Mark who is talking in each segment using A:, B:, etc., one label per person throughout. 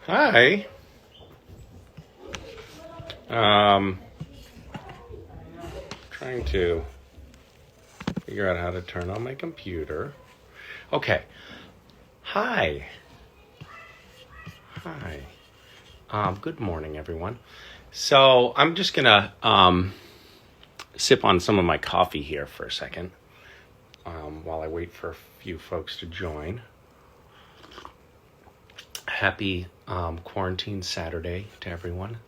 A: Hi. Um, Trying to figure out how to turn on my computer. Okay. Hi. Hi. Good morning, everyone. So I'm just gonna sip on some of my coffee here for a second while I wait for a few folks to join. Happy quarantine Saturday to everyone.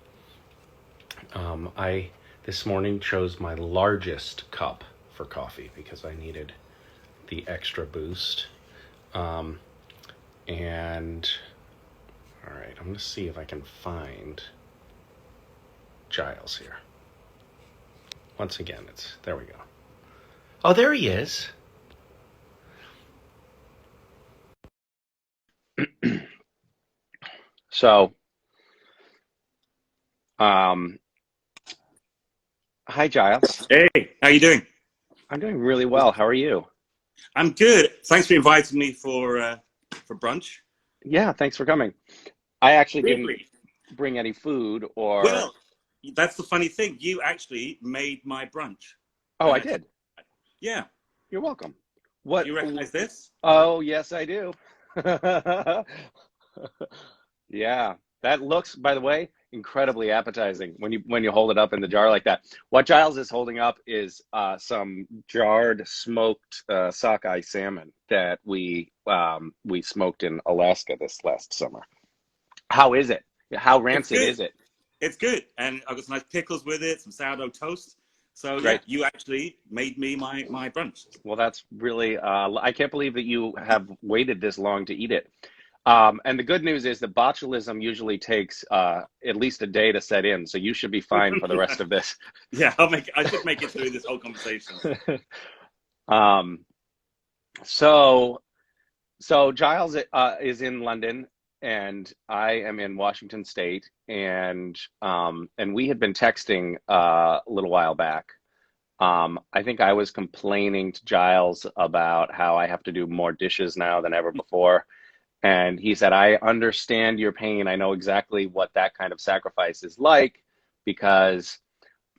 A: I this morning chose my largest cup for coffee because I needed the extra boost. Um, and all right, I'm gonna see if I can find Giles here. Once again, there we go. Oh, there he is. So, um, hi Giles.
B: Hey, how you doing?
A: I'm doing really well. How are you?
B: I'm good. Thanks for inviting me for brunch.
A: Yeah, thanks for coming. I actually didn't
B: Really?
A: bring any food or.
B: Well, that's the funny thing. You actually made my brunch.
A: Oh, I
B: Uh,
A: did.
B: yeah.
A: You're welcome.
B: Do
A: What?
B: you recognize this?
A: Oh, yes, I do. Yeah, that looks, by the way, incredibly appetizing when you hold it up in the jar like that. What Giles is holding up is some jarred smoked sockeye salmon that we smoked in Alaska this last summer. How is it? How
B: It's
A: rancid
B: good.
A: is it?
B: It's good. And I've got some nice pickles with it, some sourdough toast. So yeah,
A: Great.
B: you actually made me my brunch.
A: Well, that's really, I can't believe that you have waited this long to eat it. And the good news is that botulism usually takes at least a day to set in, so you should be fine for the rest of this.
B: Yeah, I should make it through this whole conversation.
A: um, so, so Giles is in London, and I am in Washington State, and we had been texting a little while back. I think I was complaining to Giles about how I have to do more dishes now than ever before. And he said, I understand your pain. I know exactly what that kind of sacrifice is like because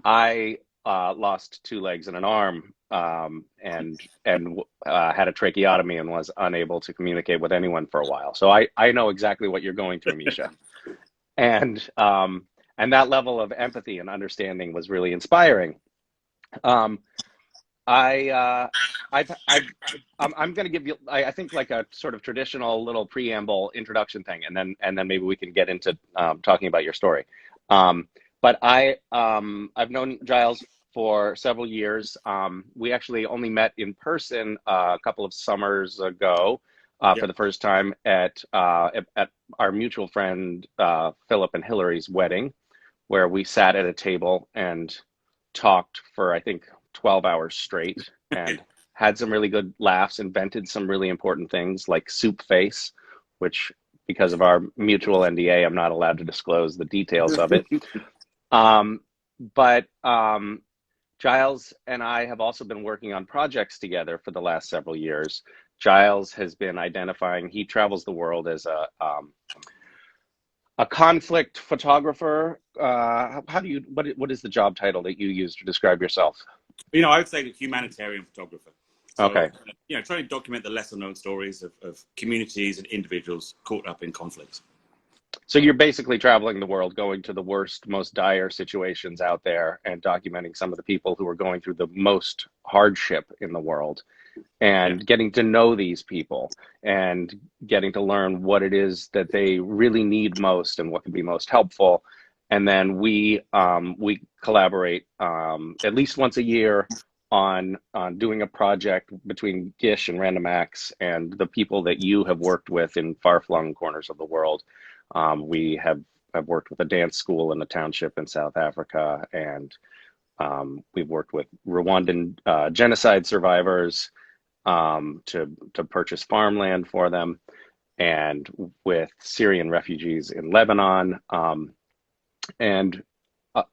A: I lost two legs and an arm and had a tracheotomy and was unable to communicate with anyone for a while. So I know exactly what you're going through, Misha. And and that level of empathy and understanding was really inspiring. Um, I I've I'm going to give you I think like a sort of traditional little preamble introduction thing, and then maybe we can get into talking about your story. Um, but I've known Giles for several years. We actually only met in person a couple of summers ago
B: Yeah.
A: for the first time at our mutual friend Philip and Hillary's wedding, where we sat at a table and talked for I think 12 hours straight and had some really good laughs, invented some really important things like soup face, which because of our mutual NDA, I'm not allowed to disclose the details of it. Um, but Giles and I have also been working on projects together for the last several years. Giles has been identifying, he travels the world as a conflict photographer. How do you, what is the job title that you use to describe yourself?
B: I would say a humanitarian photographer. So,
A: Okay.
B: trying to document the lesser known stories of communities and individuals caught up in conflict.
A: So you're basically traveling the world, going to the worst, most dire situations out there and documenting some of the people who are going through the most hardship in the world
B: Yeah.
A: and getting to know these people and getting to learn what it is that they really need most and what can be most helpful. And then we collaborate at least once a year on doing a project between Gish and Random Acts and the people that you have worked with in far-flung corners of the world. We have worked with a dance school in a township in South Africa, and we've worked with Rwandan genocide survivors to purchase farmland for them, and with Syrian refugees in Lebanon, and uh,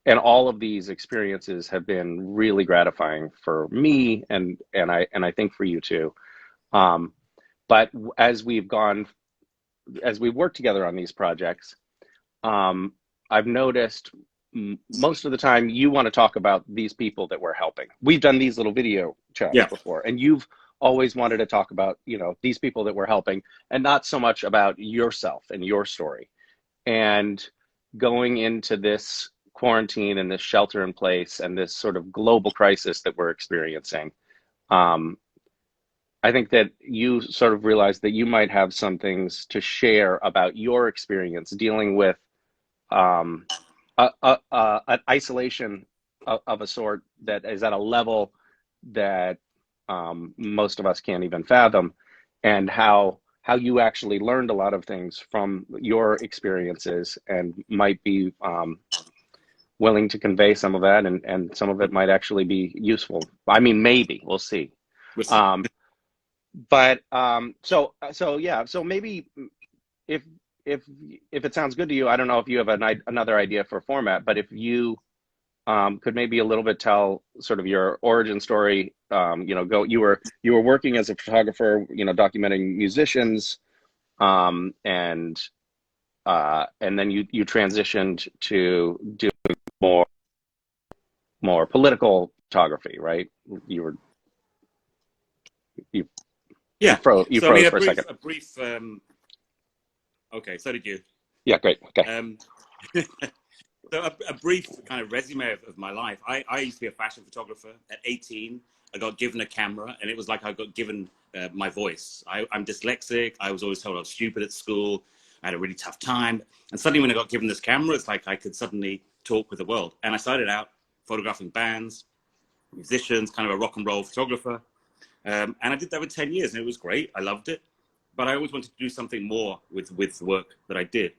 A: and all of these experiences have been really gratifying for me, and I think for you too. Um, but as we've gone as we work together on these projects, I've noticed most of the time you want to talk about these people that we're helping. We've done these little video chats
B: Yeah.
A: before, and you've always wanted to talk about, these people that we're helping, and not so much about yourself and your story. And going into this quarantine and this shelter in place and this sort of global crisis that we're experiencing, um, I think that you sort of realized that you might have some things to share about your experience dealing with um, an isolation of a sort that is at a level that most of us can't even fathom, and how you actually learned a lot of things from your experiences and might be willing to convey some of that, and some of it might actually be useful. I mean, maybe we'll see.
B: We'll see.
A: Um, but so yeah, so maybe if if if it sounds good to you, I don't know if you have another idea for format, but if you could maybe a little bit tell sort of your origin story. You were working as a photographer, documenting musicians, and then you transitioned to do more political photography, right? You were you
B: Yeah.
A: you
B: So I mean,
A: froze for a second.
B: a brief. Okay, so did you.
A: Yeah, great. Okay.
B: Um, so a brief kind of resume of my life. I used to be a fashion photographer. At 18, I got given a camera, and it was like I got given my voice. I'm dyslexic. I was always told I was stupid at school. I had a really tough time. And suddenly when I got given this camera, it's like I could suddenly talk with the world. And I started out photographing bands, musicians, kind of a rock and roll photographer. And I did that for 10 years, and it was great. I loved it. But I always wanted to do something more with the work that I did.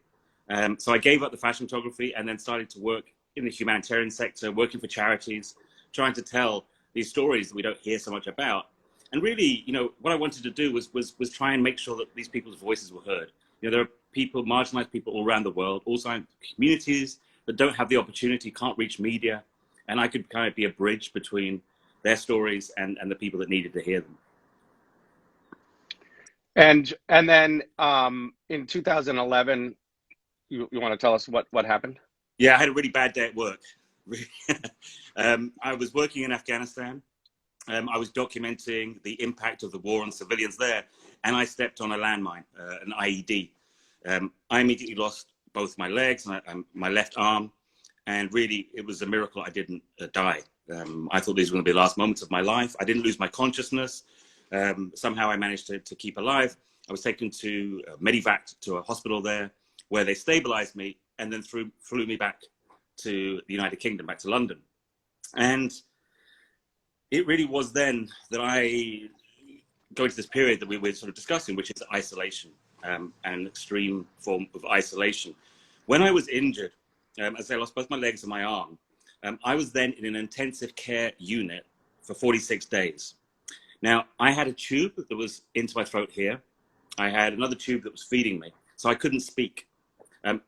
B: So I gave up the fashion photography and then started to work in the humanitarian sector, working for charities, trying to tell these stories that we don't hear so much about. And really, what I wanted to do was try and make sure that these people's voices were heard. There are people, marginalized people all around the world, also in communities that don't have the opportunity, can't reach media. And I could kind of be a bridge between their stories and the people that needed to hear them.
A: And then in 2011, you want to tell us what happened?
B: Yeah, I had a really bad day at work. I was working in Afghanistan. I was documenting the impact of the war on civilians there, and I stepped on a landmine, an IED. I immediately lost both my legs and my left arm, and really, it was a miracle I didn't die. I thought these were going to be the last moments of my life. I didn't lose my consciousness. Somehow I managed to keep alive. I was taken to medevac to a hospital there, where they stabilized me and then flew me back to the United Kingdom, back to London. And it really was then that I go into this period that we were sort of discussing, which is isolation, an extreme form of isolation. When I was injured, as I lost both my legs and my arm, I was then in an intensive care unit for 46 days. Now, I had a tube that was into my throat here. I had another tube that was feeding me, so I couldn't speak.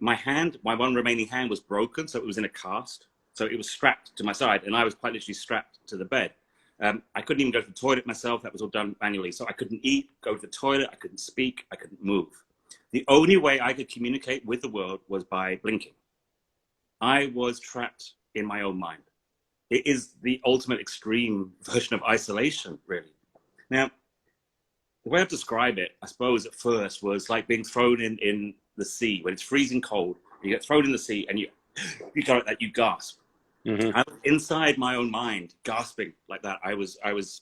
B: My one remaining hand was broken, so it was in a cast. So it was strapped to my side, and I was quite literally strapped to the bed. I couldn't even go to the toilet myself. That was all done manually. So I couldn't eat, go to the toilet. I couldn't speak. I couldn't move. The only way I could communicate with the world was by blinking. I was trapped in my own mind. It is the ultimate extreme version of isolation, really. Now, the way I describe it, I suppose at first, was like being thrown in the sea when it's freezing cold. You get thrown in the sea and you got that, you gasp.
A: Mm-hmm.
B: I was inside my own mind, gasping like that. I was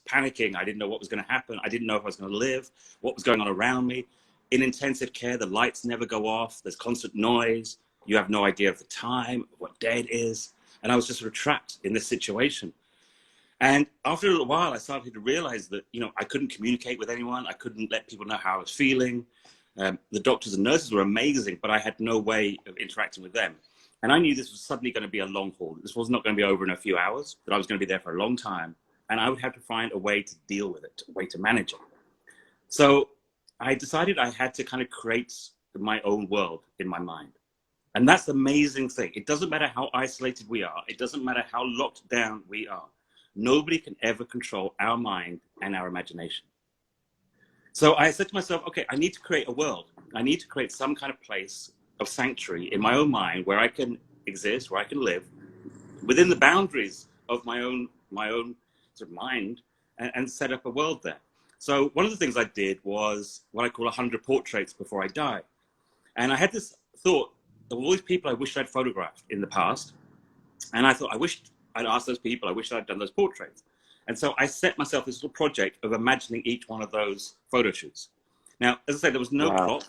B: panicking. I didn't know what was going to happen. I didn't know if I was going to live, what was going on around me. In intensive care, the lights never go off. There's constant noise. You have no idea of the time, what day it is. And I was just sort of trapped in this situation. And after a little while, I started to realize that, I couldn't communicate with anyone. I couldn't let people know how I was feeling. The doctors and nurses were amazing, but I had no way of interacting with them. And I knew this was suddenly going to be a long haul. This was not going to be over in a few hours, that I was going to be there for a long time. And I would have to find a way to deal with it, a way to manage it. So I decided I had to kind of create my own world in my mind. And that's the amazing thing. It doesn't matter how isolated we are. It doesn't matter how locked down we are. Nobody can ever control our mind and our imagination. So I said to myself, okay, I need to create a world. I need to create some kind of place of sanctuary in my own mind where I can exist, where I can live within the boundaries of my own sort of mind, and set up a world there. So one of the things I did was what I call 100 portraits before I die. And I had this thought of all these people I wished I'd photographed in the past. And I thought, I wished I'd asked those people, I wished I'd done those portraits. And so I set myself this little project of imagining each one of those photo shoots. Now, as I said, there was no clock,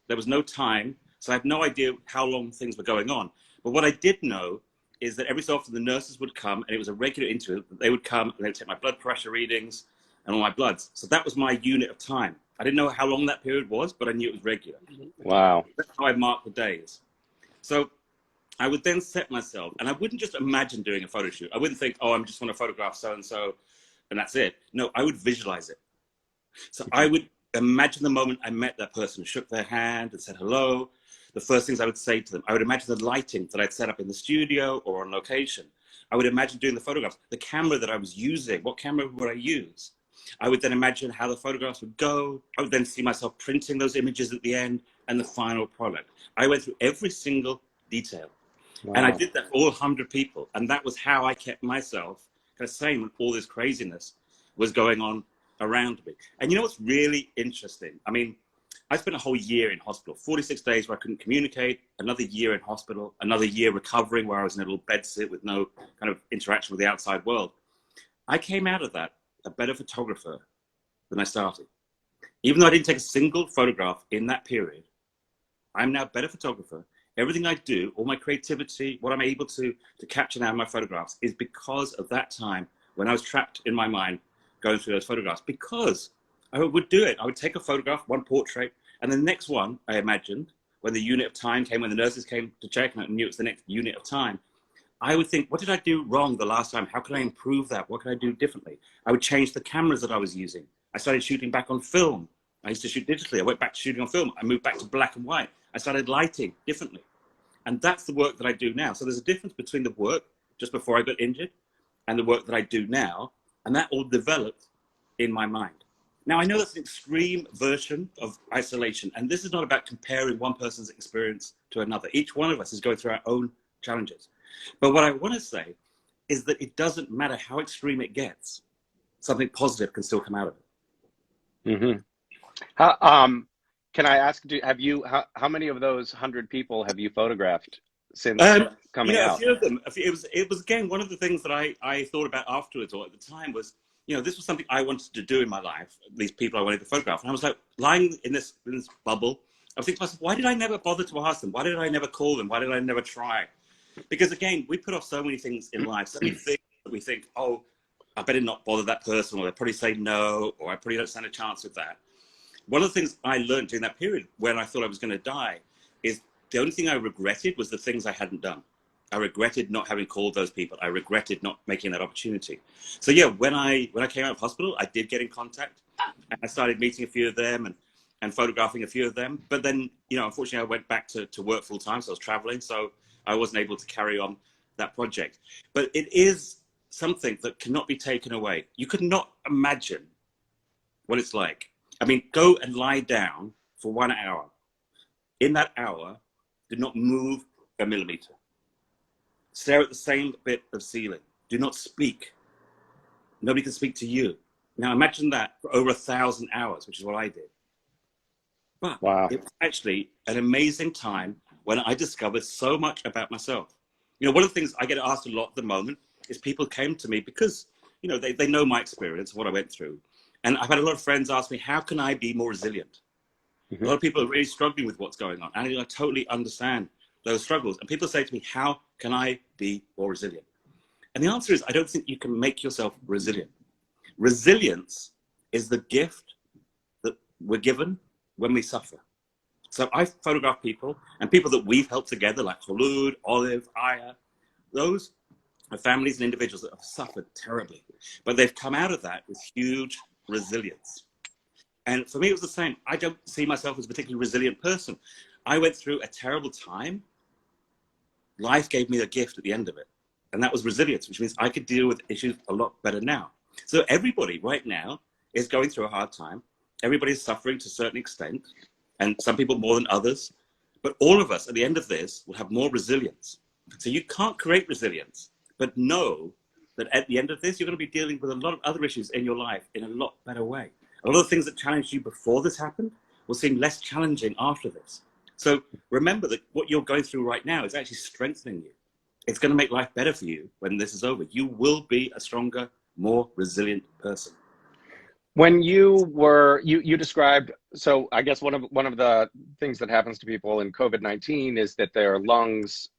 B: there was no time, so I had no idea how long things were going on. But what I did know is that every so often the nurses would come, and it was a regular interview. They would come and they would take my blood pressure readings and all my bloods. So that was my unit of time. I didn't know how long that period was, but I knew it was regular.
A: Wow.
B: That's how I marked the days. So I would then set myself, and I wouldn't just imagine doing a photo shoot. I wouldn't think, oh, I'm just want to photograph so-and-so, and that's it. No, I would visualize it. So I would imagine the moment I met that person, shook their hand and said hello. The first things I would say to them, I would imagine the lighting that I'd set up in the studio or on location. I would imagine doing the photographs, the camera that I was using, what camera would I use? I would then imagine how the photographs would go. I would then see myself printing those images at the end and the final product. I went through every single detail. Wow. And I did that for all 100 people. And that was how I kept myself kind of sane when all this craziness was going on around me. And you know what's really interesting? I mean, I spent a whole year in hospital, 46 days where I couldn't communicate, another year in hospital, another year recovering where I was in a little bed sit with no kind of interaction with the outside world. I came out of that a better photographer than I started. Even though I didn't take a single photograph in that period, I'm now a better photographer. Everything I do, all my creativity, what I'm able to capture now in my photographs is because of that time when I was trapped in my mind going through those photographs. Because I would do it. I would take a photograph, one portrait, and the next one, I imagined, when the unit of time came, when the nurses came to check and I knew it was the next unit of time, I would think, what did I do wrong the last time? How can I improve that? What can I do differently? I would change the cameras that I was using. I started shooting back on film. I used to shoot digitally. I went back to shooting on film. I moved back to black and white. I started lighting differently. And that's the work that I do now. So there's a difference between the work just before I got injured and the work that I do now. And that all developed in my mind. Now, I know that's an extreme version of isolation. And this is not about comparing one person's experience to another. Each one of us is going through our own challenges. But what I want to say is that it doesn't matter how extreme it gets. Something positive can still come out of it.
A: Mm-hmm. How, can I ask, how many of those 100 people have you photographed since coming out?
B: A few of them. It was again, one of the things that I thought about afterwards or at the time was, this was something I wanted to do in my life, these people I wanted to photograph. And I was like lying in this bubble. I was thinking to myself, why did I never bother to ask them? Why did I never call them? Why did I never try? Because again, we put off so many things in life, so many things that we think, oh, I better not bother that person, or they'll probably say no, or I probably don't stand a chance with that. One of the things I learned during that period when I thought I was going to die is the only thing I regretted was the things I hadn't done. I regretted not having called those people. I regretted not making that opportunity. So yeah, when I came out of hospital, I did get in contact and I started meeting a few of them and photographing a few of them. But then, unfortunately I went back to work full time. So I was traveling. So I wasn't able to carry on that project. But it is something that cannot be taken away. You could not imagine what it's like. I mean, go and lie down for 1 hour. In that hour, do not move a millimeter. Stare at the same bit of ceiling. Do not speak. Nobody can speak to you. Now imagine that for over 1,000 hours, which is what I did. But wow. It was actually an amazing time when I discovered so much about myself. One of the things I get asked a lot at the moment is people came to me because, they know my experience, what I went through. And I've had a lot of friends ask me, how can I be more resilient? Mm-hmm. A lot of people are really struggling with what's going on. And I totally understand those struggles. And people say to me, how can I be more resilient? And the answer is, I don't think you can make yourself resilient. Resilience is the gift that we're given when we suffer. So I photograph people and people that we've helped together, like Khulud, Olive, Aya. Those are families and individuals that have suffered terribly, but they've come out of that with huge resilience. And for me, it was the same. I don't see myself as a particularly resilient person. I went through a terrible time. Life gave me a gift at the end of it. And that was resilience, which means I could deal with issues a lot better now. So everybody right now is going through a hard time. Everybody's suffering to a certain extent. and some people more than others. But all of us at the end of this will have more resilience. So you can't create resilience, but know that at the end of this, you're going to be dealing with a lot of other issues in your life in a lot better way. A lot of things that challenged you before this happened will seem less challenging after this. So remember that what you're going through right now is actually strengthening you. It's going to make life better for you when this is over. You will be a stronger, more resilient person.
A: When you described, so I guess one of the things that happens to people in COVID-19 is that their lungs,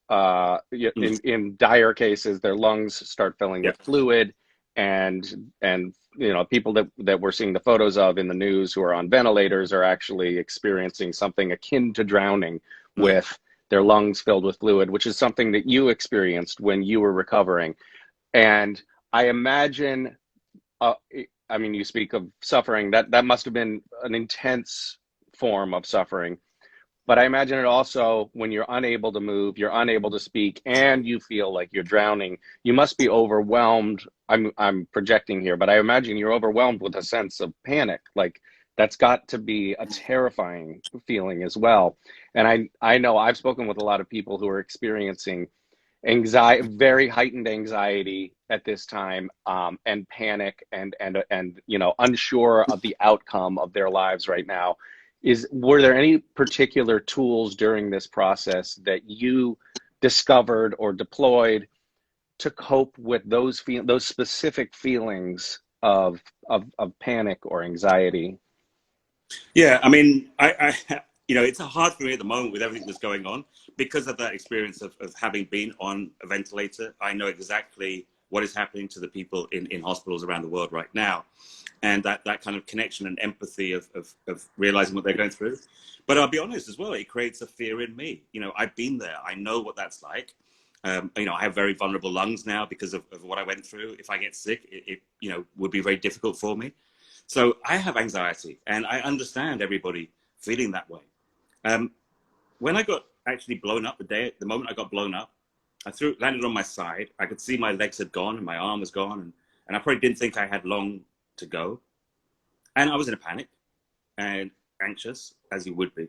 A: in dire cases, their lungs start filling with fluid, and people that we're seeing the photos of in the news who are on ventilators are actually experiencing something akin to drowning with their lungs filled with fluid, which is something that you experienced when you were recovering. And I imagine, I mean, you speak of suffering, that must have been an intense form of suffering. But I imagine it also, when you're unable to move, you're unable to speak, and you feel like you're drowning, you must be overwhelmed. I'm projecting here, but I imagine you're overwhelmed with a sense of panic. Like, that's got to be a terrifying feeling as well. And I know I've spoken with a lot of people who are experiencing anxiety, very heightened anxiety at this time, and panic, and unsure of the outcome of their lives right now. Were there any particular tools during this process that you discovered or deployed to cope with those specific feelings of panic or anxiety?
B: Yeah, I mean, I it's hard for me at the moment with everything that's going on because of that experience of having been on a ventilator. I know exactly what is happening to the people in hospitals around the world right now, and that kind of connection and empathy of realizing what they're going through. But I'll be honest as well, it creates a fear in me. I've been there. I know what that's like. I have very vulnerable lungs now because of what I went through. If I get sick, it would be very difficult for me. So I have anxiety, and I understand everybody feeling that way. When I got actually blown up, the moment I got blown up, I landed on my side. I could see my legs had gone and my arm was gone, and I probably didn't think I had long to go. And I was in a panic and anxious, as you would be.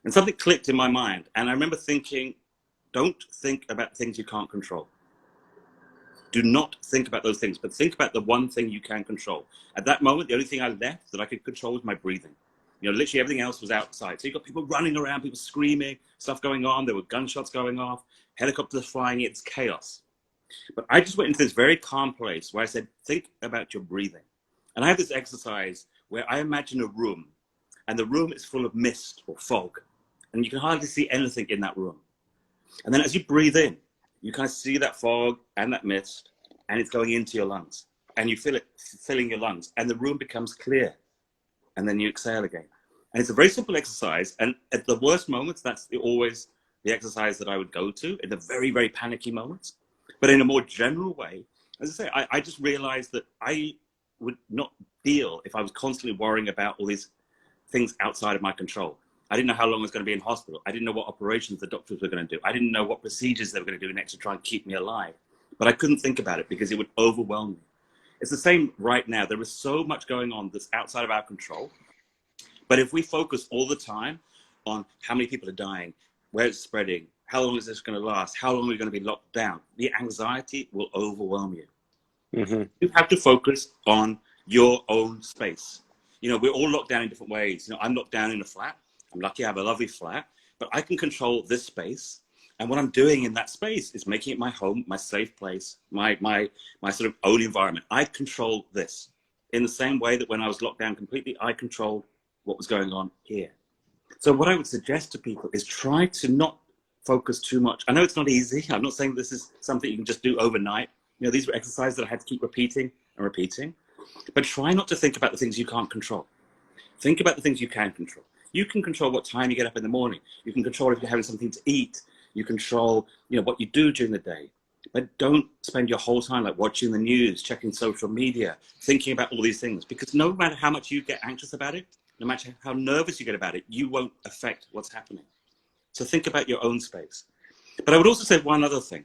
B: And something clicked in my mind, and I remember thinking, don't think about things you can't control. Do not think about those things, but think about the one thing you can control. At that moment, the only thing I left that I could control was my breathing. Literally everything else was outside. So you got people running around, people screaming, stuff going on. There were gunshots going off, helicopters flying. It's chaos. But I just went into this very calm place where I said, think about your breathing. And I have this exercise where I imagine a room, and the room is full of mist or fog, and you can hardly see anything in that room. And then as you breathe in, you kind of see that fog and that mist, and it's going into your lungs, and you feel it filling your lungs, and the room becomes clear, and then you exhale again. And it's a very simple exercise, and at the worst moments, that's always the exercise that I would go to in the very, very panicky moments. But in a more general way, as I say, I just realized that I would not deal if I was constantly worrying about all these things outside of my control. I didn't know how long I was going to be in hospital. I didn't know what operations the doctors were going to do. I didn't know what procedures they were going to do next to try and keep me alive. But I couldn't think about it because it would overwhelm me. It's the same right now. There is so much going on that's outside of our control. But if we focus all the time on how many people are dying, where it's spreading, how long is this going to last, how long are we going to be locked down, the anxiety will overwhelm you. Mm-hmm. You have to focus on your own space. We're all locked down in different ways. I'm locked down in a flat. I'm lucky I have a lovely flat, but I can control this space. And what I'm doing in that space is making it my home, my safe place, my sort of own environment. I control this in the same way that when I was locked down completely, I controlled what was going on here. So what I would suggest to people is try to not focus too much. I know it's not easy. I'm not saying this is something you can just do overnight. These were exercises that I had to keep repeating and repeating. But try not to think about the things you can't control. Think about the things you can control. You can control what time you get up in the morning. You can control if you're having something to eat. You control, what you do during the day. But don't spend your whole time like watching the news, checking social media, thinking about all these things. Because no matter how much you get anxious about it, no matter how nervous you get about it, you won't affect what's happening. So think about your own space. But I would also say one other thing.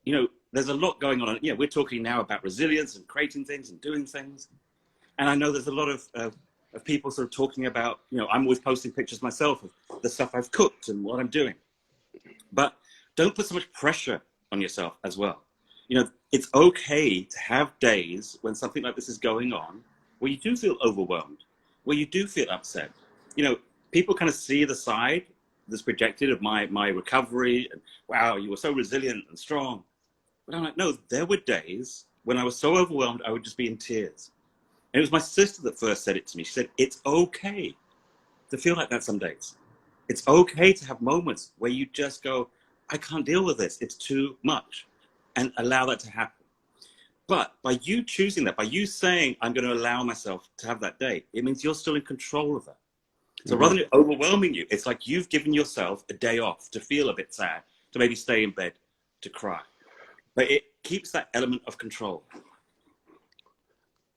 B: There's a lot going on. We're talking now about resilience and creating things and doing things. And I know there's a lot of of people sort of talking about, I'm always posting pictures myself of the stuff I've cooked and what I'm doing. But don't put so much pressure on yourself as well. It's okay to have days when something like this is going on, where you do feel overwhelmed, where you do feel upset. People kind of see the side that's projected of my recovery, and wow, you were so resilient and strong. But I'm like, no, there were days when I was so overwhelmed, I would just be in tears. And it was my sister that first said it to me. She said, it's okay to feel like that some days. It's okay to have moments where you just go, I can't deal with this. It's too much. And allow that to happen. But by you choosing that, by you saying, I'm going to allow myself to have that day, it means you're still in control of that. So rather than overwhelming you, it's like you've given yourself a day off to feel a bit sad, to maybe stay in bed, to cry. But it keeps that element of control.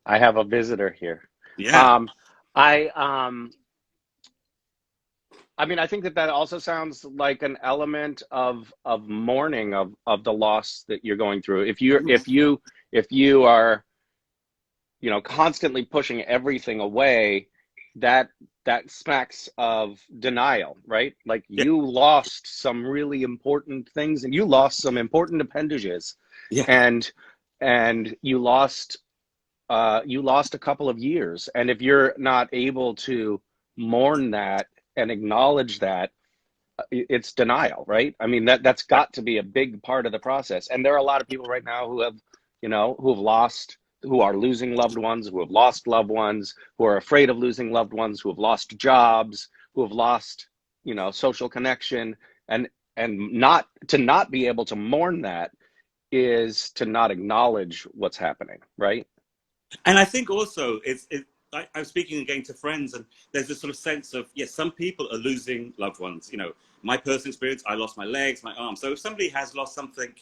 A: I have a visitor here.
B: Yeah.
A: I mean, I think that also sounds like an element of mourning of the loss that you're going through. If you are, constantly pushing everything away, that smacks of denial, right? Like you lost some really important things, and you lost some important appendages, and you lost a couple of years. And if you're not able to mourn that and acknowledge that, it's denial, right? I mean, that's got to be a big part of the process. And there are a lot of people right now who are losing loved ones, who have lost loved ones, who are afraid of losing loved ones, who have lost jobs, who have lost, social connection, and not be able to mourn that is to not acknowledge what's happening, right?
B: And I think also I'm speaking again to friends, and there's this sort of sense of, yes, some people are losing loved ones. My personal experience, I lost my legs, my arms. So if somebody has lost something,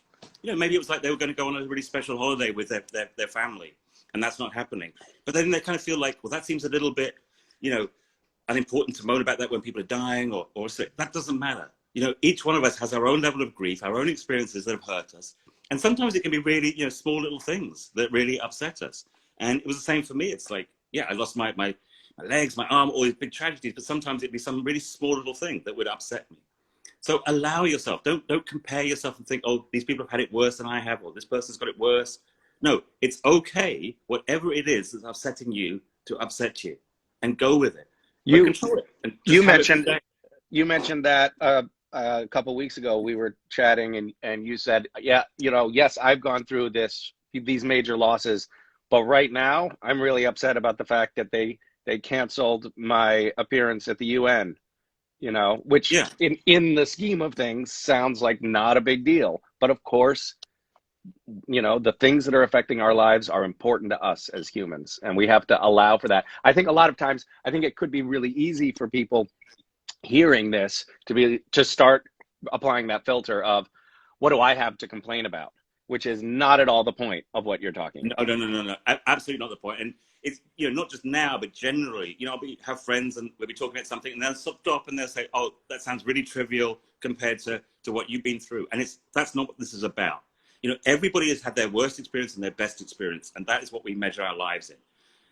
B: maybe it was like they were going to go on a really special holiday with their family, and that's not happening. But then they kind of feel like, well, that seems a little bit, unimportant to moan about that when people are dying or sick. That doesn't matter. Each one of us has our own level of grief, our own experiences that have hurt us. And sometimes it can be really, small little things that really upset us. And it was the same for me. It's like, yeah, I lost my legs, my arm, all these big tragedies, but sometimes it'd be some really small little thing that would upset me. So allow yourself, don't compare yourself and think, oh, these people have had it worse than I have, or this person's got it worse. No, it's okay, whatever it is that's upsetting you, to upset you, and go with it. But control it. And
A: you mentioned that a couple of weeks ago. We were chatting, and you said, yeah, yes, I've gone through these major losses. But right now, I'm really upset about the fact that they canceled my appearance at the UN, which in the scheme of things sounds like not a big deal. But of course, the things that are affecting our lives are important to us as humans, and we have to allow for that. I think a lot of times, it could be really easy for people hearing this to start applying that filter of, what do I have to complain about? Which is not at all the point of what you're talking about.
B: No. Absolutely not the point. And it's, not just now, but generally, I'll have friends and we'll be talking about something and they'll stop and they'll say, oh, that sounds really trivial compared to what you've been through. And that's not what this is about. Everybody has had their worst experience and their best experience. And that is what we measure our lives in.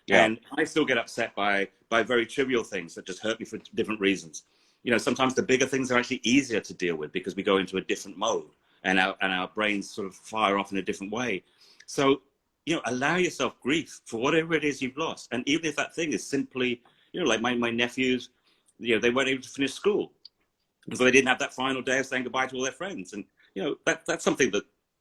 B: Yeah. And I still get upset by very trivial things that just hurt me for different reasons. Sometimes the bigger things are actually easier to deal with because we go into a different mode. And our brains sort of fire off in a different way. So, allow yourself grief for whatever it is you've lost. And even if that thing is simply, like my nephews, they weren't able to finish school. And so they didn't have that final day of saying goodbye to all their friends. And, that's something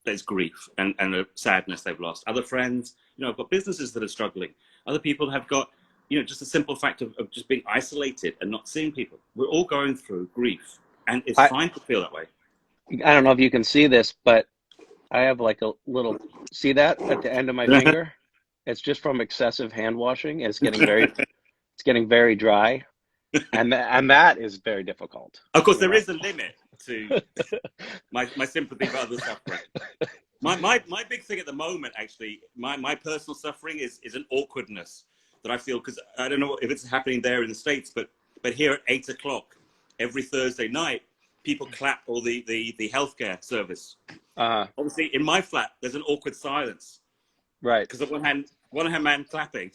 B: that's grief and a sadness they've lost. Other friends, I've got businesses that are struggling. Other people have got, just a simple fact of just being isolated and not seeing people. We're all going through grief. And it's fine to feel that way.
A: I don't know if you can see this, but I have like a little, see that at the end of my finger? It's just from excessive hand washing. It's getting very dry. And that is very difficult.
B: Of course, there is a limit to my sympathy for other suffering. My big thing at the moment, actually, my personal suffering is an awkwardness that I feel, because I don't know if it's happening there in the States, but here at 8 o'clock every Thursday night, people clap all the healthcare service. Obviously, in my flat, there's an awkward silence.
A: Right.
B: Because on one hand man clapping,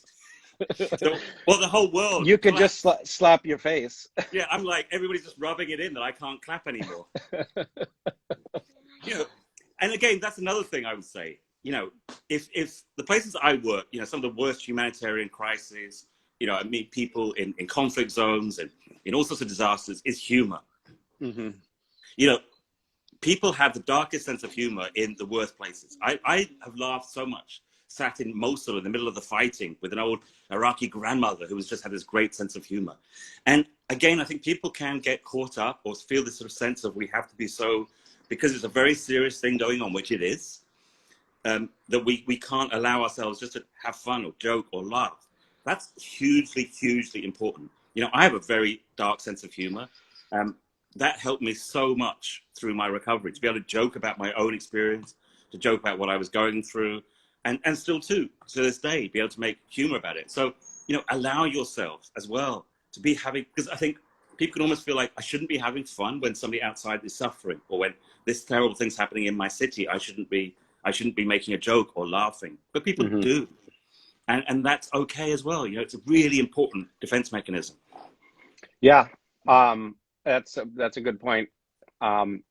B: So, well, the whole world
A: You could just
B: collapsed.
A: slap your face.
B: Yeah, I'm like, everybody's just rubbing it in that I can't clap anymore. You know, and again, that's another thing I would say. You know, if the places I work, you know, some of the worst humanitarian crises, you know, I meet people in conflict zones and in all sorts of disasters, is humor.
A: Mm-hmm.
B: You know, people have the darkest sense of humor in the worst places. I have laughed so much, sat in Mosul in the middle of the fighting with an old Iraqi grandmother who has just had this great sense of humor. And again, I think people can get caught up or feel this sort of sense of we have to be so, because it's a very serious thing going on, which it is, that we can't allow ourselves just to have fun or joke or laugh. That's hugely, hugely important. You know, I have a very dark sense of humor. That helped me so much through my recovery, to be able to joke about my own experience, to joke about what I was going through, and still to this day, be able to make humor about it. So, you know, allow yourself as well to be having, because I think people can almost feel like I shouldn't be having fun when somebody outside is suffering, or when this terrible thing's happening in my city, I shouldn't be making a joke or laughing, but people
A: Mm-hmm.
B: do. And that's okay as well. You know, it's a really important defense mechanism.
A: Yeah. That's a good point. Um,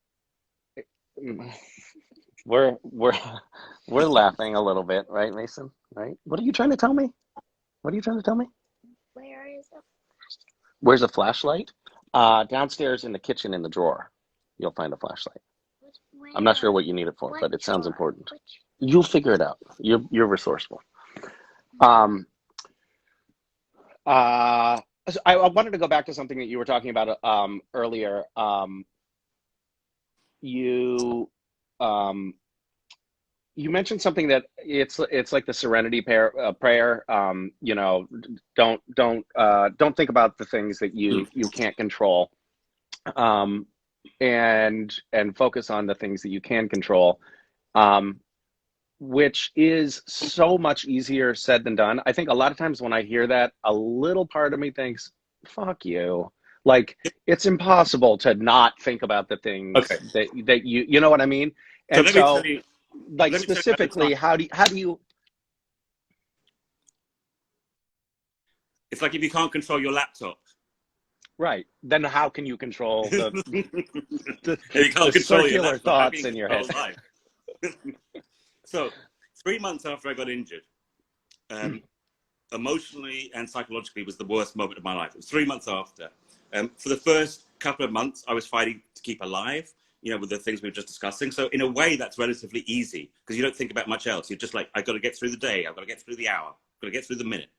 A: we're we're laughing a little bit, right, Mason? Right? What are you trying to tell me? What are you trying to tell me?
C: Where is the
A: Where's a flashlight? Downstairs in the kitchen in the drawer. You'll find a flashlight. I'm not sure
C: where?
A: what you need it for,
C: What
A: but it sounds
C: drawer?
A: important.
C: Which
A: You'll figure it out. You're resourceful. Um, so I wanted to go back to something that you were talking about earlier. You um, you mentioned something that it's like the serenity prayer. You know, don't think about the things that
B: Mm.
A: you can't control, um, and focus on the things that you can control. Um, which is so much easier said than done. I think a lot of times when I hear that, a little part of me thinks, fuck you. Like it's impossible to not think about the things
B: Okay,
A: that you know what I mean?
B: so
A: And so like
B: let me tell you about the time.
A: specifically, how do you
B: It's like if you can't control your laptop.
A: right, then how can you control the
B: You
A: the
B: can't control your
A: circular
B: laptop. How can
A: thoughts
B: you
A: in your
B: control
A: head?
B: life? So 3 months after I got injured, um, emotionally and psychologically was the worst moment of my life. It was 3 months after. For the first couple of months, I was fighting to keep alive, you know, with the things we were just discussing. So in a way, that's relatively easy because you don't think about much else. You're just like, I've got to get through the day. I've got to get through the hour. I've got to get through the minute.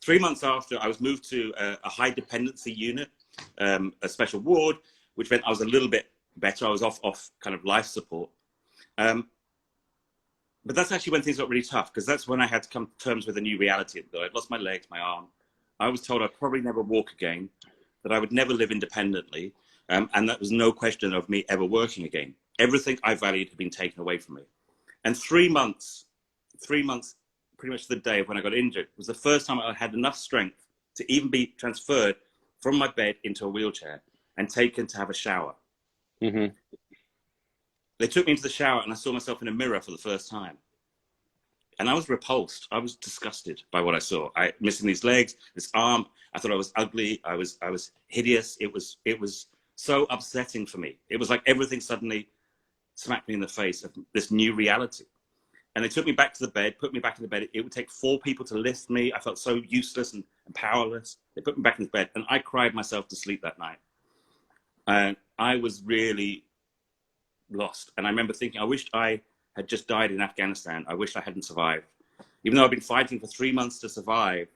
B: 3 months after, I was moved to a high dependency unit, a special ward, which meant I was a little bit better. I was off kind of life support. Um, but that's actually when things got really tough because that's when I had to come to terms with a new reality. That I'd lost my legs, my arm. I was told I'd probably never walk again, that I would never live independently, and that was no question of me ever working again. Everything I valued had been taken away from me. And 3 months, pretty much the day of when I got injured, was the first time I had enough strength to even be transferred from my bed into a wheelchair and taken to have a shower.
A: Mm-hmm.
B: They took me into the shower and I saw myself in a mirror for the first time. And I was repulsed. I was disgusted by what I saw. I missing these legs, this arm. I thought I was ugly. I was hideous. It was so upsetting for me. It was like everything suddenly smacked me in the face of this new reality. And they took me back to the bed, put me back in the bed. It would take 4 people to lift me. I felt so useless and powerless. They put me back in the bed and I cried myself to sleep that night. And I was really lost. And I remember thinking, I wished I had just died in Afghanistan. I wished I hadn't survived. Even though I've been fighting for 3 months to survive,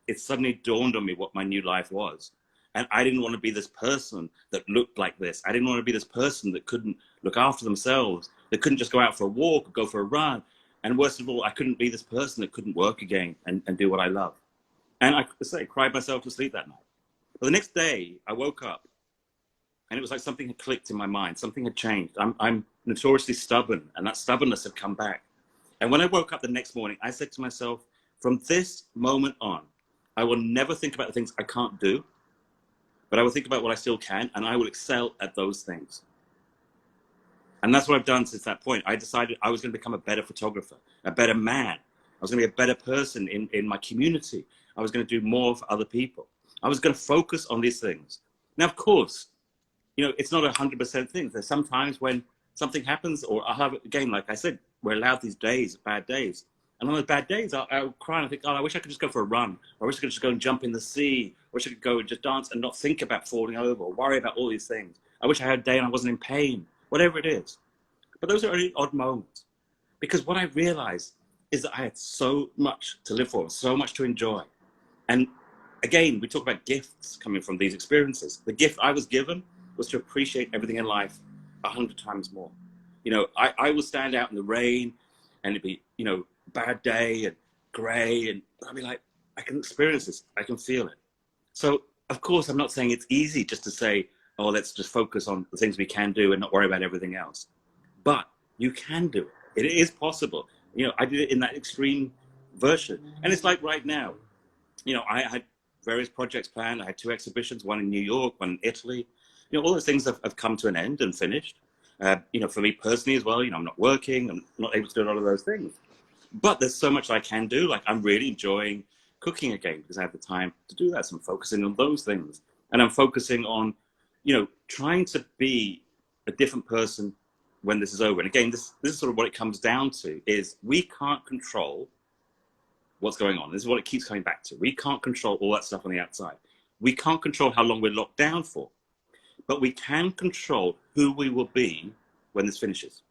B: it suddenly dawned on me what my new life was. And I didn't want to be this person that looked like this. I didn't want to be this person that couldn't look after themselves, that couldn't just go out for a walk or go for a run. And worst of all, I couldn't be this person that couldn't work again and do what I love. And I cried myself to sleep that night. But the next day, I woke up and it was like something had clicked in my mind. Something had changed. I'm notoriously stubborn, and that stubbornness had come back. And when I woke up the next morning, I said to myself, from this moment on, I will never think about the things I can't do, but I will think about what I still can, and I will excel at those things. And that's what I've done since that point. I decided I was going to become a better photographer, a better man. I was going to be a better person in my community. I was going to do more for other people. I was going to focus on these things. Now, of course, you know, it's not 100% thing. There's some times when something happens, or I have, again, like I said, we're allowed these days, bad days. And on those bad days, I'll cry and I think, oh, I wish I could just go for a run. Or I wish I could just go and jump in the sea. I wish I could go and just dance and not think about falling over or worry about all these things. I wish I had a day and I wasn't in pain, whatever it is. But those are only odd moments. Because what I realized is that I had so much to live for, so much to enjoy. And again, we talk about gifts coming from these experiences. The gift I was given was to appreciate everything in life 100 times more. You know, I will stand out in the rain and it'd be, you know, bad day and gray, and I'll be like, I can experience this, I can feel it. So of course I'm not saying it's easy just to say, oh, let's just focus on the things we can do and not worry about everything else. But you can do it. It is possible. You know, I did it in that extreme version. And it's like right now, you know, I had various projects planned. I had 2 exhibitions, one in New York, one in Italy. You know, all those things have come to an end and finished. You know, for me personally as well, you know, I'm not working, I'm not able to do a lot of those things. But there's so much I can do. Like, I'm really enjoying cooking again because I have the time to do that. So I'm focusing on those things. And I'm focusing on, you know, trying to be a different person when this is over. And again, this is sort of what it comes down to, is we can't control what's going on. This is what it keeps coming back to. We can't control all that stuff on the outside. We can't control how long we're locked down for. But we can control who we will be when this finishes.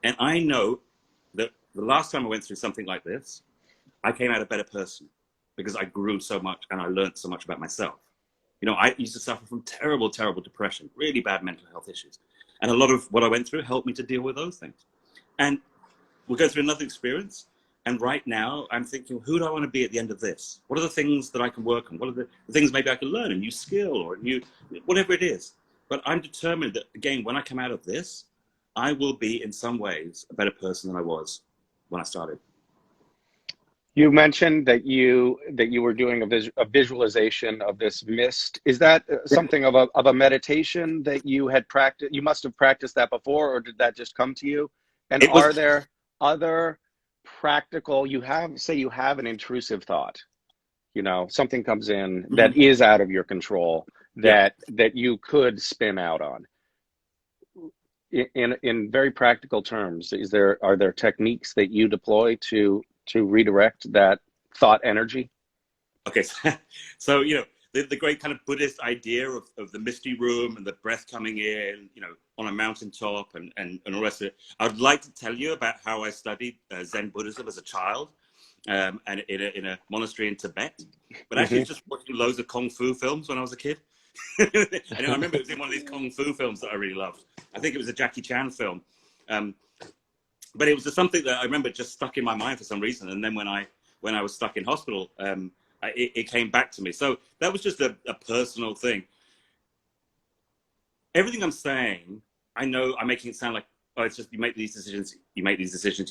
B: And I know that the last time I went through something like this, I came out a better person because I grew so much and I learned so much about myself. You know, I used to suffer from terrible, terrible depression, really bad mental health issues. And a lot of what I went through helped me to deal with those things. And we'll go through another experience. And right now I'm thinking, who do I want to be at the end of this? What are the things that I can work on? What are the things maybe I can learn, a new skill or a new, whatever it is. But I'm determined that, again, when I come out of this, I will be in some ways a better person than I was when I started.
A: You mentioned that you were doing a visualization of this mist. Is that something of a meditation that you had practiced? You must have practiced that before, or did that just come to you? And
B: It
A: are
B: was,
A: there other practical, you have an intrusive thought, you know, something comes in that is out of your control,
B: yeah.
A: that you could spin out on. In very practical terms, are there techniques that you deploy to redirect that thought energy?
B: Okay, so you know, the great kind of Buddhist idea of the misty room and the breath coming in, you know, on a mountaintop and all the rest of it. I would like to tell you about how I studied Zen Buddhism as a child, and in a monastery in Tibet. But actually, it's just watching loads of kung fu films when I was a kid. And I remember it was in one of these kung fu films that I really loved. I think it was a Jackie Chan film. But it was just something that I remember just stuck in my mind for some reason. And then when I was stuck in hospital, it came back to me. So that was just a personal thing. Everything I'm saying, I know I'm making it sound like, oh, it's just you make these decisions,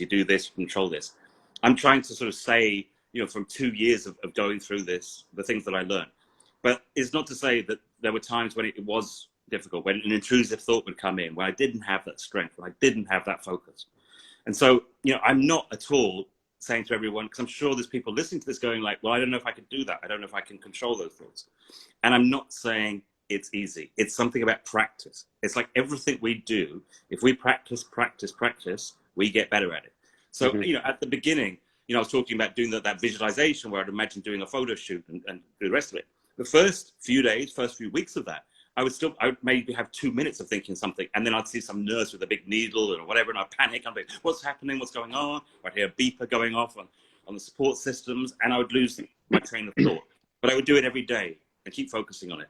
B: you do this, you control this. I'm trying to sort of say, you know, from 2 years of going through this, the things that I learned. But it's not to say that there were times when it was difficult, when an intrusive thought would come in, when I didn't have that strength, when I didn't have that focus. And so, you know, I'm not at all saying to everyone, because I'm sure there's people listening to this going like, well, I don't know if I can do that. I don't know if I can control those thoughts. And I'm not saying it's easy. It's something about practice. It's like everything we do. If we practice, we get better at it. So, you know, at the beginning, you know, I was talking about doing that visualization where I'd imagine doing a photo shoot and the rest of it. The first few days, first few weeks of that, I would maybe have 2 minutes of thinking something, and then I'd see some nurse with a big needle or whatever, and I'd panic. I'd be, what's happening? What's going on? I'd hear a beeper going off on the support systems, and I would lose my train of thought. But I would do it every day and keep focusing on it.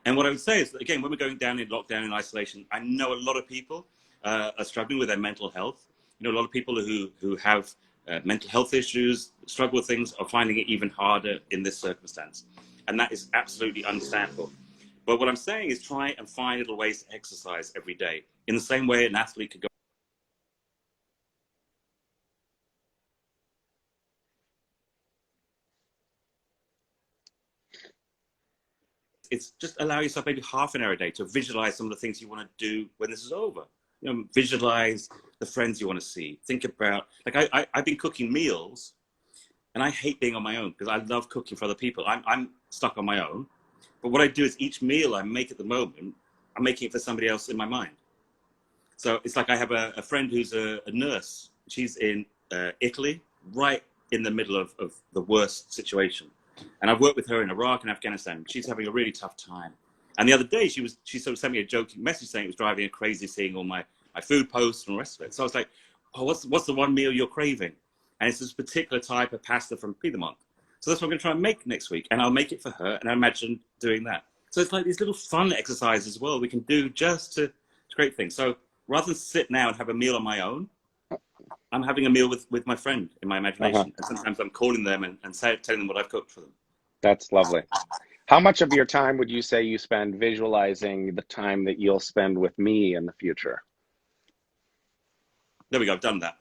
B: And what I would say is that, again, when we're going down in lockdown and isolation, I know a lot of people are struggling with their mental health. You know, a lot of people who have mental health issues, struggle with things, are finding it even harder in this circumstance. And that is absolutely understandable. But what I'm saying is try and find little ways to exercise every day. In the same way an athlete could go. It's just allow yourself maybe half an hour a day to visualize some of the things you want to do when this is over. You know, visualize the friends you want to see. Think about, like I've been cooking meals And I hate being on my own because I love cooking for other people. I'm stuck on my own. But what I do is each meal I make at the moment, I'm making it for somebody else in my mind. So it's like I have a friend who's a nurse. She's in Italy, right in the middle of the worst situation. And I've worked with her in Iraq and Afghanistan. She's having a really tough time. And the other day, she sort of sent me a joking message saying it was driving her crazy seeing all my food posts and the rest of it. So I was like, oh, what's the one meal you're craving? And it's this particular type of pasta from Piedmont. So that's what I'm going to try and make next week. And I'll make it for her. And I imagine doing that. So it's like these little fun exercises as well we can do just to create things. So rather than sit now and have a meal on my own, I'm having a meal with my friend in my imagination. And sometimes I'm calling them and telling them what I've cooked for them.
A: That's lovely. How much of your time would you say you spend visualizing the time that you'll spend with me in the future?
B: There we go. I've done that.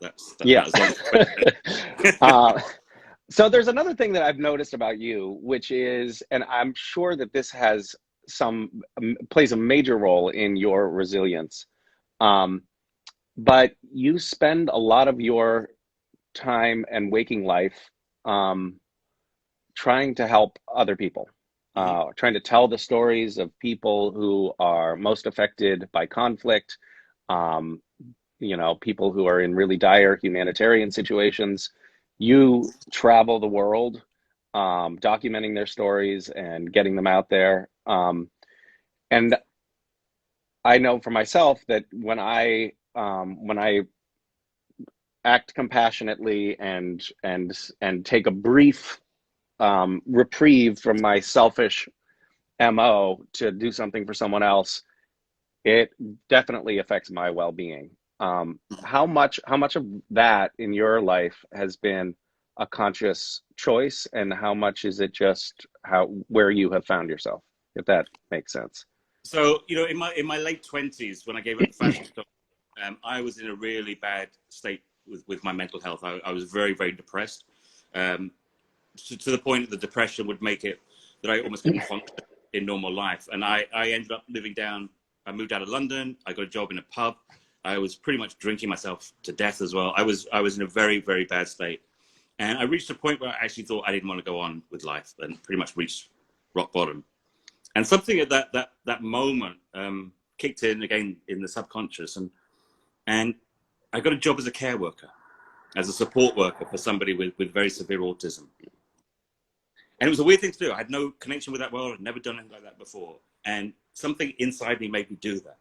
A: Yeah.
B: That
A: So there's another thing that I've noticed about you, which is, and I'm sure that this has plays a major role in your resilience. But you spend a lot of your time and waking life trying to help other people, trying to tell the stories of people who are most affected by conflict, people who are in really dire humanitarian situations. You travel the world, documenting their stories and getting them out there. And I know for myself that when I act compassionately and take a brief reprieve from my selfish MO to do something for someone else, it definitely affects my well-being. How much of that in your life has been a conscious choice, and how much is it just where you have found yourself, if that makes sense?
B: So, in my late 20s, when I gave up the fashion shop, I was in a really bad state with my mental health. I was very, very depressed, to the point that the depression would make it that I almost couldn't function in normal life. And I ended up I moved out of London. I got a job in a pub. I was pretty much drinking myself to death as well. I was in a very, very bad state. And I reached a point where I actually thought I didn't want to go on with life, and pretty much reached rock bottom. And something at that moment kicked in again in the subconscious. And I got a job as a care worker, as a support worker for somebody with very severe autism. And it was a weird thing to do. I had no connection with that world. I'd never done anything like that before. And something inside me made me do that.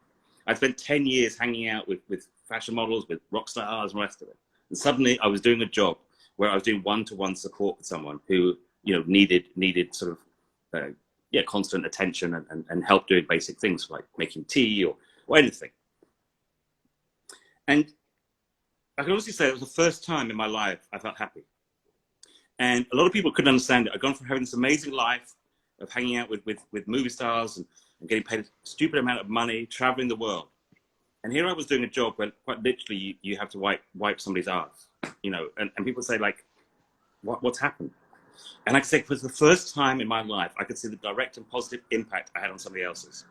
B: I spent 10 years hanging out with fashion models, with rock stars and the rest of it. And suddenly I was doing a job where I was doing one-to-one support with someone who, needed sort of, constant attention and help doing basic things like making tea or anything. And I can honestly say it was the first time in my life I felt happy. And a lot of people couldn't understand it. I'd gone from having this amazing life of hanging out with movie stars and getting paid a stupid amount of money, traveling the world. And here I was doing a job where quite literally you have to wipe somebody's ass, and people say like, what's happened? And I could say, for the first time in my life, I could see the direct and positive impact I had on somebody else's.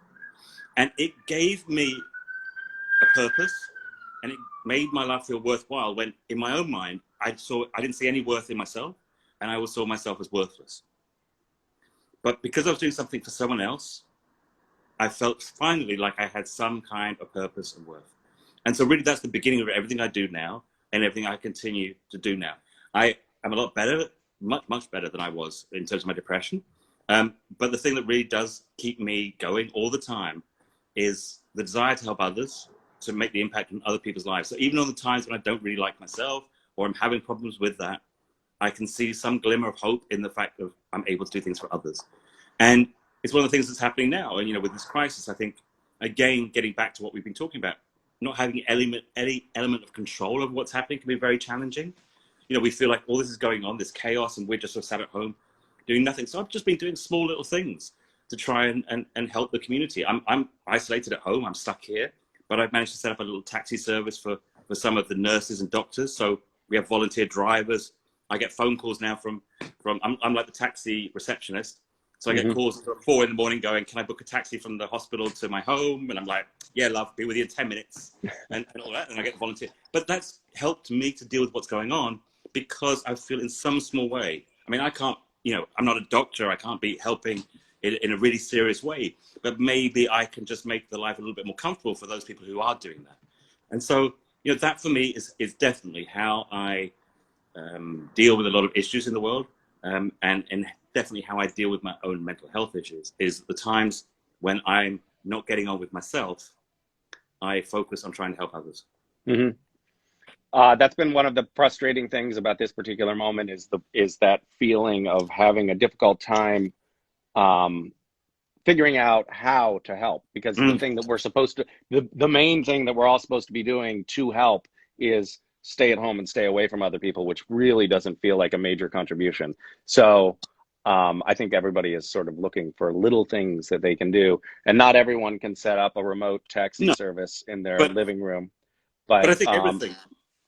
B: And it gave me a purpose, and it made my life feel worthwhile when in my own mind, I didn't see any worth in myself, and I always saw myself as worthless. But because I was doing something for someone else, I felt finally like I had some kind of purpose and worth. And so really that's the beginning of everything I do now and everything I continue to do now. I am a lot better, much, much better than I was in terms of my depression. But the thing that really does keep me going all the time is the desire to help others, to make the impact on other people's lives. So even on the times when I don't really like myself or I'm having problems with that, I can see some glimmer of hope in the fact of I'm able to do things for others. And it's one of the things that's happening now. And, with this crisis, I think, again, getting back to what we've been talking about, not having any element of control of what's happening can be very challenging. We feel like all this is going on, this chaos, and we're just sort of sat at home doing nothing. So I've just been doing small little things to try and help the community. I'm isolated at home. I'm stuck here. But I've managed to set up a little taxi service for some of the nurses and doctors. So we have volunteer drivers. I get phone calls now from I'm like the taxi receptionist. So I get calls at 4 a.m. going, can I book a taxi from the hospital to my home? And I'm like, yeah, love, be with you in 10 minutes and all that. And I get volunteer. But that's helped me to deal with what's going on because I feel in some small way, I mean, I can't, I'm not a doctor, I can't be helping in a really serious way, but maybe I can just make the life a little bit more comfortable for those people who are doing that. And so, that for me is definitely how I deal with a lot of issues in the world, and definitely how I deal with my own mental health issues, is the times when I'm not getting on with myself, I focus on trying to help others.
A: Mm-hmm. That's been one of the frustrating things about this particular moment, is that feeling of having a difficult time figuring out how to help, because the thing that we're supposed to, the main thing that we're all supposed to be doing to help is stay at home and stay away from other people, which really doesn't feel like a major contribution. So I think everybody is sort of looking for little things that they can do, and not everyone can set up a remote taxi
B: No,
A: service in their
B: but
A: living room.
B: but
A: But
B: I think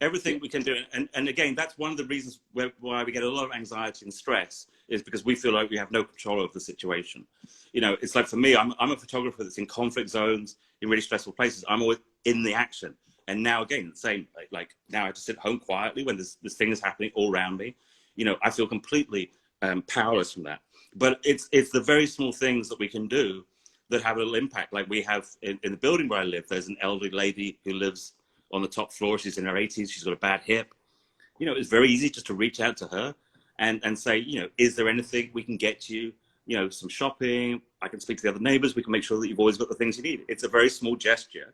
B: everything we can do, and again, that's one of the reasons why we get a lot of anxiety and stress, is because we feel like we have no control over the situation. It's like, for me, I'm a photographer that's in conflict zones, in really stressful places. I'm always in the action. And now, again, the same, like now I have to sit home quietly when this thing is happening all around me. I feel completely powerless from that. But it's the very small things that we can do that have a little impact. Like we have in the building where I live, there's an elderly lady who lives on the top floor. She's in her 80s. She's got a bad hip. It's very easy just to reach out to her and say, is there anything we can get you? Some shopping. I can speak to the other neighbors. We can make sure that you've always got the things you need. It's a very small gesture,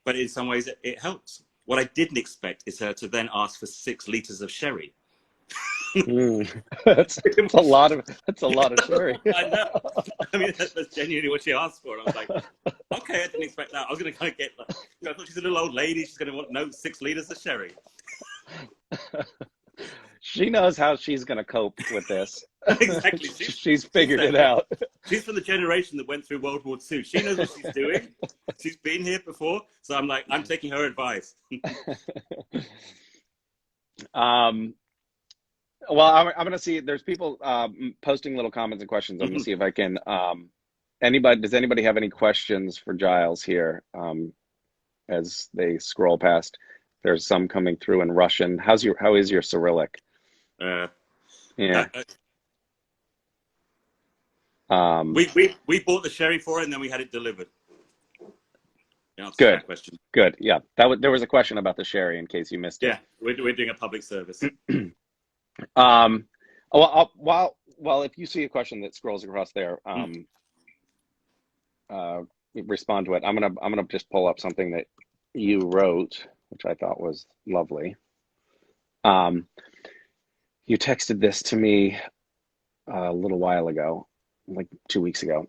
B: but in some ways it helps. What I didn't expect is her to then ask for 6 liters of sherry.
A: That's a lot of sherry.
B: I know. I mean, that's genuinely what she asked for. And I was like, okay, I didn't expect that. I was going to kind of get, I thought she's a little old lady. She's going to want 6 liters of sherry.
A: She knows how she's going to cope with this.
B: Exactly.
A: She's figured it out.
B: She's from the generation that went through World War II. She knows what she's doing. She's been here before. So I'm taking her advice.
A: Well, I'm going to see. There's people posting little comments and questions. I'm going to see if I can. Does anybody have any questions for Giles here? As they scroll past, there's some coming through in Russian. How is your Cyrillic? Yeah.
B: We bought the sherry for it, and then we had it delivered.
A: Good.
B: That question.
A: Good. Yeah. There was a question about the sherry in case you missed it.
B: Yeah, we're doing a public service.
A: Well, if you see a question that scrolls across there, respond to it. I'm gonna just pull up something that you wrote, which I thought was lovely. You texted this to me a little while ago, like 2 weeks ago.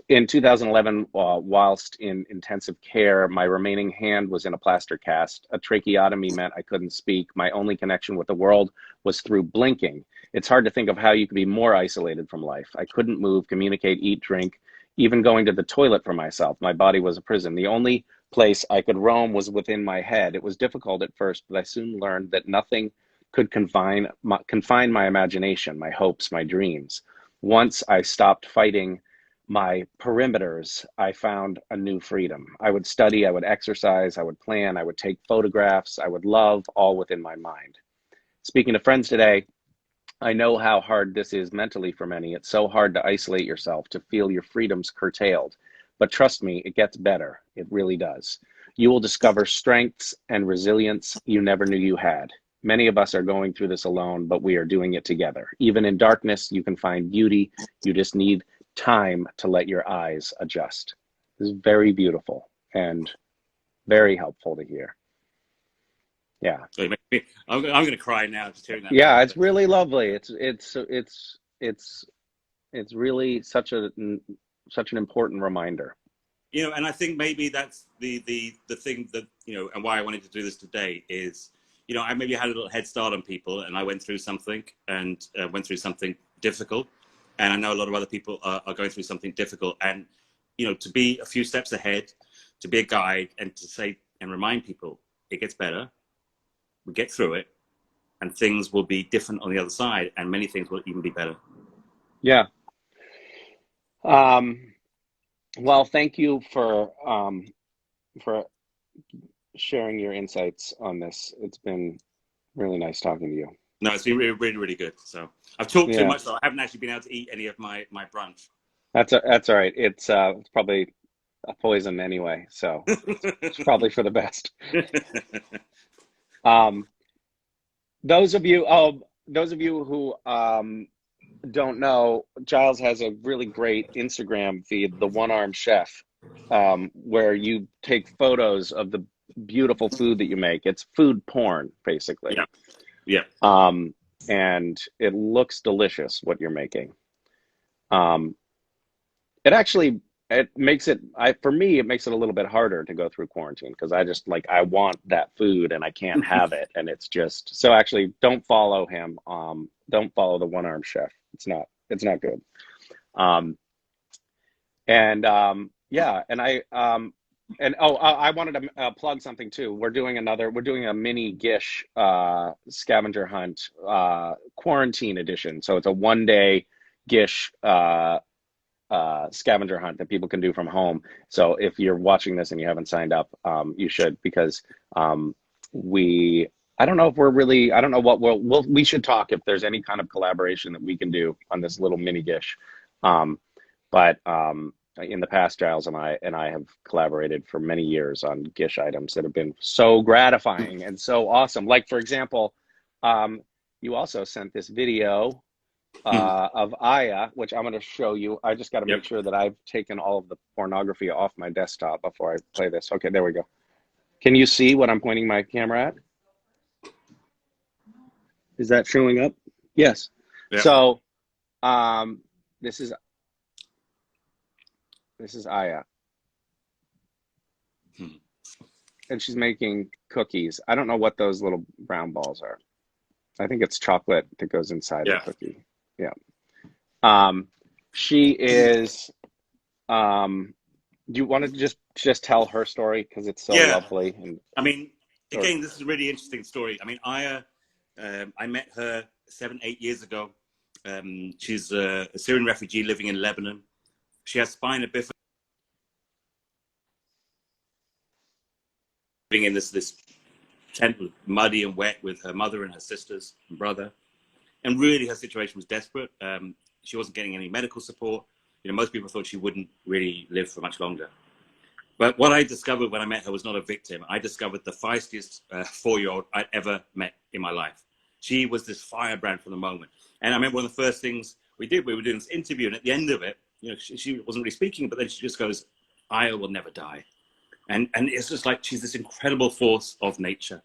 A: In 2011, whilst in intensive care, my remaining hand was in a plaster cast. A tracheotomy meant I couldn't speak. My only connection with the world was through blinking. It's hard to think of how you could be more isolated from life. I couldn't move, communicate, eat, drink, even going to the toilet for myself. My body was a prison. The only place I could roam was within my head. It was difficult at first, but I soon learned that nothing could confine my imagination, my hopes, my dreams. Once I stopped fighting my perimeters, I found a new freedom. I would study, I would exercise, I would plan, I would take photographs, I would love, all within my mind. Speaking to friends today, I know how hard this is mentally for many. It's so hard to isolate yourself, to feel your freedoms curtailed. But trust me, it gets better. It really does. You will discover strengths and resilience you never knew you had. Many of us are going through this alone, but we are doing it together. Even in darkness, you can find beauty. You just need time to let your eyes adjust. This is very beautiful and very helpful to hear. Yeah.
B: I'm going to cry now just hearing that.
A: Yeah, it's really lovely. It's really such an important reminder.
B: And I think maybe that's the thing that, and why I wanted to do this today is, I maybe had a little head start on people, and I went through something difficult. And I know a lot of other people are going through something difficult. And, to be a few steps ahead, to be a guide, and to say and remind people it gets better, we get through it, and things will be different on the other side, and many things will even be better.
A: Yeah. Well, thank you for sharing your insights on this. It's been Really nice talking to you.
B: No, it's been really, really, really good. So I've talked too
A: Yeah,
B: much, so I haven't actually been able to eat any of my brunch.
A: that's all right. It's probably a poison anyway, so it's probably for the best. Um, those of you who don't know, Giles has a really great Instagram feed, the One Arm Chef, where you take photos of the beautiful food that you make. It's food porn, basically.
B: Yeah, yeah.
A: Um, and it looks delicious what you're making. Um, it actually it makes it for me it makes it a little bit harder to go through quarantine because I just like I want that food and I can't have it and it's just so actually don't follow him. Don't follow the One Arm Chef. It's not good. Um, and yeah, and I wanted to plug something too. We're doing a mini Gish scavenger hunt quarantine edition. So it's a 1 day Gish scavenger hunt that people can do from home. So if you're watching this and you haven't signed up, you should because we. I don't know if we're really. I don't know what we should talk if there's any kind of collaboration that we can do on this little mini Gish. Um, but in the past, Giles and I have collaborated for many years on Gish items that have been so gratifying and so awesome. Like for example, you also sent this video of Aya, which I'm going to show you. I just got to make
B: Yep.
A: sure that I've taken all of the pornography off my desktop before I play this. Okay, there we go. Can you see what I'm pointing my camera at? Is that showing up? Yes.
B: Yeah.
A: So this is Aya,
B: Hmm.
A: and she's making cookies. I don't know what those little brown balls are. I think it's chocolate that goes inside the
B: Yeah.
A: cookie. Yeah. Um, she is. Do you want to just tell her story because it's so
B: Yeah.
A: lovely and
B: I mean,
A: or
B: again, this is a really interesting story. I mean, Aya, I met her 7, 8 years ago. She's a Syrian refugee living in Lebanon. She has spina bifida, living in this tent, muddy and wet, with her mother and her sisters and brother. And really, her situation was desperate. She wasn't getting any medical support. You know, most people thought she wouldn't really live for much longer. But what I discovered when I met her was not a victim. I discovered the feistiest 4-year-old I'd ever met in my life. She was this firebrand from the moment. And I remember one of the first things we did, we were doing this interview, and at the end of it, you know, she wasn't really speaking, but then she just goes, "Aya will never die." And it's just like she's this incredible force of nature.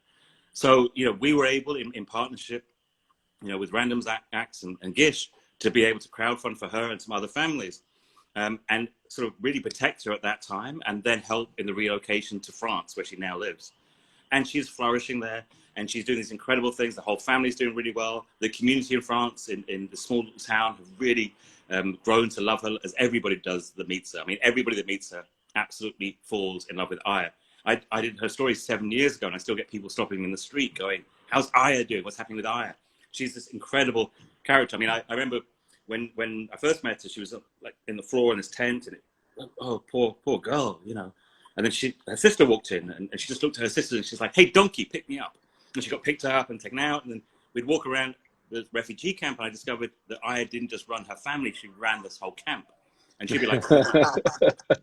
B: So, you know, we were able in partnership, you know, with Randoms Acts and Gish to be able to crowdfund for her and some other families, and sort of really protect her at that time, and then help in the relocation to France, where she now lives. And she's flourishing there, and she's doing these incredible things. The whole family's doing really well. The community in France, in the small town, have really grown to love her, as everybody does that meets her. I mean, everybody that meets her absolutely falls in love with Aya. I did her story 7 years ago, and I still get people stopping me in the street going, "How's Aya doing? What's happening with Aya?" She's this incredible character. I mean, I remember when I first met her, she was like in the floor in this tent, and oh, poor girl, you know. And then her sister walked in, and she just looked at her sister, and she's like, "Hey, donkey, pick me up." And she got picked up and taken out, and then we'd walk around the refugee camp, and I discovered that Aya didn't just run her family; she ran this whole camp. And she'd be like,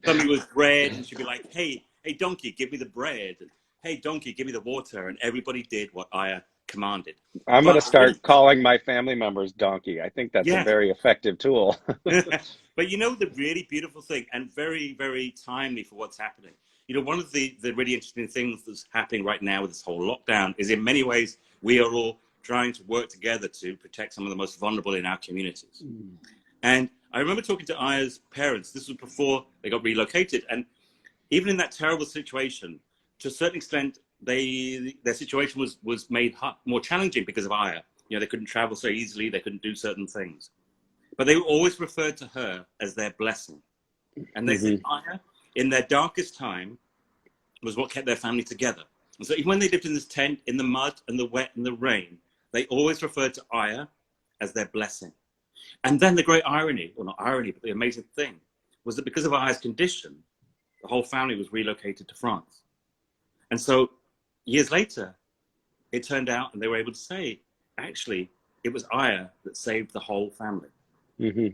B: somebody with bread, and she'd be like, hey, donkey, give me the bread. And, hey, donkey, give me the water. And everybody did what Aya commanded.
A: I'm going to
B: But
A: start calling my family members donkey. I think that's a
B: yeah,
A: very effective tool.
B: but you know, the really beautiful thing, and very, very timely for what's happening. You know, one of the really interesting things that's happening right now with this whole lockdown is, in many ways, we are all trying to work together to protect some of the most vulnerable in our communities. And I remember talking to Aya's parents. This was before they got relocated, and even in that terrible situation, to a certain extent, their situation was made more challenging because of Aya. You know, they couldn't travel so easily, they couldn't do certain things, but they always referred to her as their blessing. And they said Aya, in their darkest time, was what kept their family together. And so even when they lived in this tent, in the mud and the wet and the rain, they always referred to Aya as their blessing. And then the great irony, or not irony, but the amazing thing, was that because of Aya's condition, the whole family was relocated to France. And so years later, it turned out, and they were able to say, actually, it was Aya that saved the whole family.
A: Mm-hmm.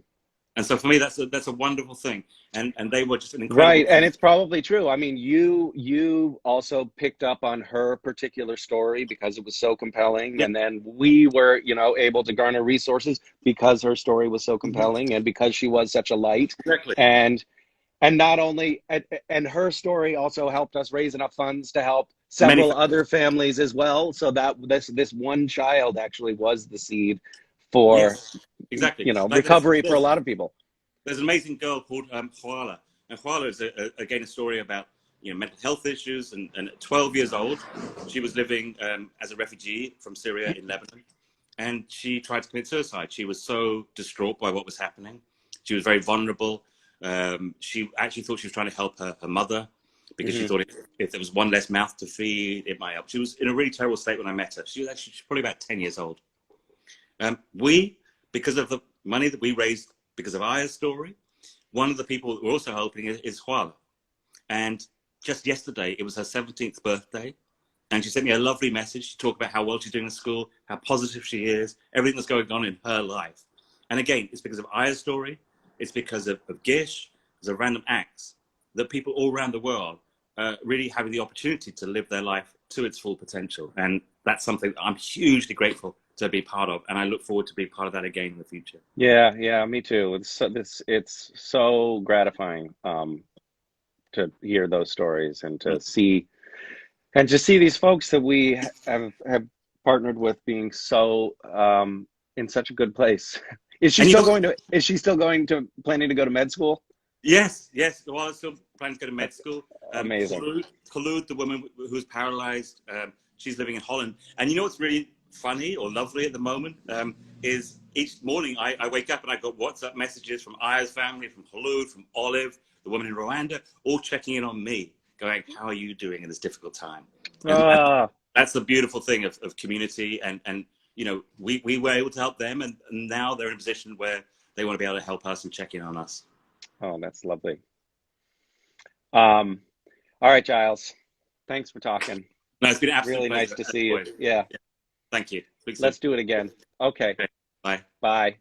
B: And so for me, that's a wonderful thing. And they were just an incredible
A: Right, and
B: team.
A: it's probably true. I mean, you also picked up on her particular story because it was so compelling,
B: Yeah,
A: and then we were, able to garner resources because her story was so compelling and because she was such a light.
B: exactly.
A: And not only and her story also helped us raise enough funds to help
B: Many
A: several other families as well, so that this one child actually was the seed for
B: Yes, exactly. Like
A: recovery for a lot of people.
B: there's an amazing girl called Huala, and Huala is again a story about mental health issues. And at 12 years old, she was living as a refugee from Syria in Lebanon, and she tried to commit suicide. She was so distraught by what was happening. She was very vulnerable. She actually thought she was trying to help her mother because she
A: Mm-hmm.
B: thought if there was one less mouth to feed, it might help. She was in a really terrible state when I met her. She was probably about 10 years old. Because of the money that we raised because of Aya's story, one of the people that we're also helping is Huala. And just yesterday, it was her 17th birthday. And she sent me a lovely message. She talked about how well she's doing in school, how positive she is, everything that's going on in her life. And again, it's because of Aya's story. It's because of Gish, because of random acts that people all around the world are really having the opportunity to live their life to its full potential. And that's something that I'm hugely grateful to be part of, and I look forward to being part of that again in the future.
A: Yeah, me too. It's so gratifying to hear those stories and to see these folks that we have partnered with being so in such a good place. Is she
B: And
A: still going to planning to go to med school?
B: yes. Well, I'm still planning to go to med
A: That's
B: school.
A: amazing.
B: Khulud, the woman who's paralyzed, she's living in Holland. And you know what's really funny or lovely at the moment is each morning I wake up and I got WhatsApp messages from Aya's family, from Khulud, from Olive, the woman in Rwanda, all checking in on me, going, how are you doing in this difficult time? And that's the beautiful thing of community. And we were able to help them, and now they're in a position where they want to be able to help us and check in on us.
A: Oh, that's lovely. All right, Giles. Thanks for talking.
B: No, it's been an absolute
A: Really nice
B: pleasure,
A: to
B: as
A: see you.
B: always.
A: Yeah.
B: Thank you. Speak soon.
A: Let's do it again. Okay.
B: Okay. Bye.
A: Bye.